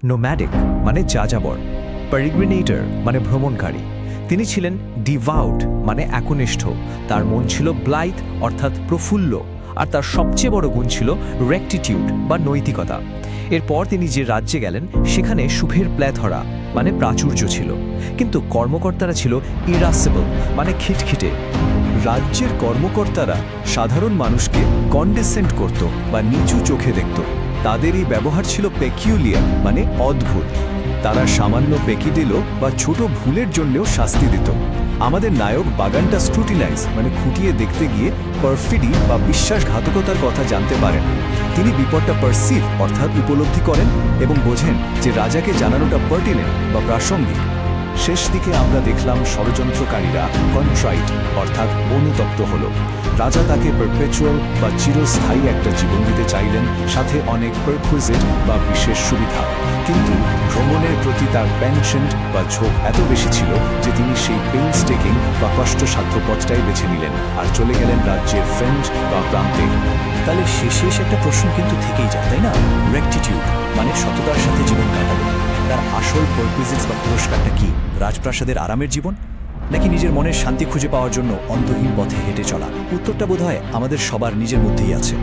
Nomadic মানে যাযাবর, পেরিগ্রিনেটর মানে ভ্রমণকারী। তিনি ছিলেন ডিভাউট মানে একনিষ্ঠ, তার মন ছিল ব্লাইথ অর্থাৎ প্রফুল্ল, আর তার সবচেয়ে বড় গুণ ছিল রেকটিটিউড বা নৈতিকতা। এরপর তিনি যে রাজ্যে গেলেন সেখানে সুখের প্ল্যাথরা মানে প্রাচুর্য ছিল, কিন্তু কর্মকর্তারা ছিল ইরাসিবল মানে খিটখিটে। রাজ্যের কর্মকর্তারা সাধারণ মানুষকে কন্ডেসেন্ট করত বা নিচু চোখে দেখত। তাদের এই ব্যবহার ছিল পেকিউলিয়ার মানে অদ্ভুত। তারা সামান্য পেকিডিলো বা ছোট ভুলের জন্যও শাস্তি দিত। আমাদের নায়ক বাগানটা স্ক্রুটিনাইজ মানে খুঁটিয়ে দেখতে গিয়ে পারফিডি বা বিশ্বাসঘাতকতার কথা জানতে পারেন। তিনি বিপদটা পারসিভ অর্থাৎ উপলব্ধি করেন এবং বোঝেন যে রাজাকে জানানোটা পার্টিনেন্ট বা প্রাসঙ্গিক। শেষ দিকে আমরা দেখলাম ষড়যন্ত্রকারীরা কন্ট্রাইট অর্থাৎ অনুতপ্ত হল। রাজা তাকে পারপেচুয়াল বা চিরস্থায়ী একটা জীবন দিতে চাইলেন, সাথে অনেক পারকুইজিট বা বিশেষ সুবিধা, কিন্তু ভ্রমণের প্রতি তার পেনশেন্ট বা ঝোঁক এত বেশি ছিল যে তিনি সেই পেইনস্টেকিং বা কষ্টসাধ্য পথটাই বেছে নিলেন আর চলে গেলেন রাজ্যের ফ্রেঞ্চ বা প্রান্তে। তাহলে শেষে একটা প্রশ্ন কিন্তু থেকেই যায়, তাই না? রেকটিটিউড মানে সততার সাথে জীবন কাটানো, তার আসল পারকুইজিটস বা পুরস্কারটা কি? রাজপ্রাসাদের আরামের জীবন, নাকি নিজের মনের শান্তি খুঁজে পাওয়ার জন্য অন্তহীন পথে হেঁটে চলা? উত্তরটা বোধহয় আমাদের সবার নিজের মধ্যেই আছে।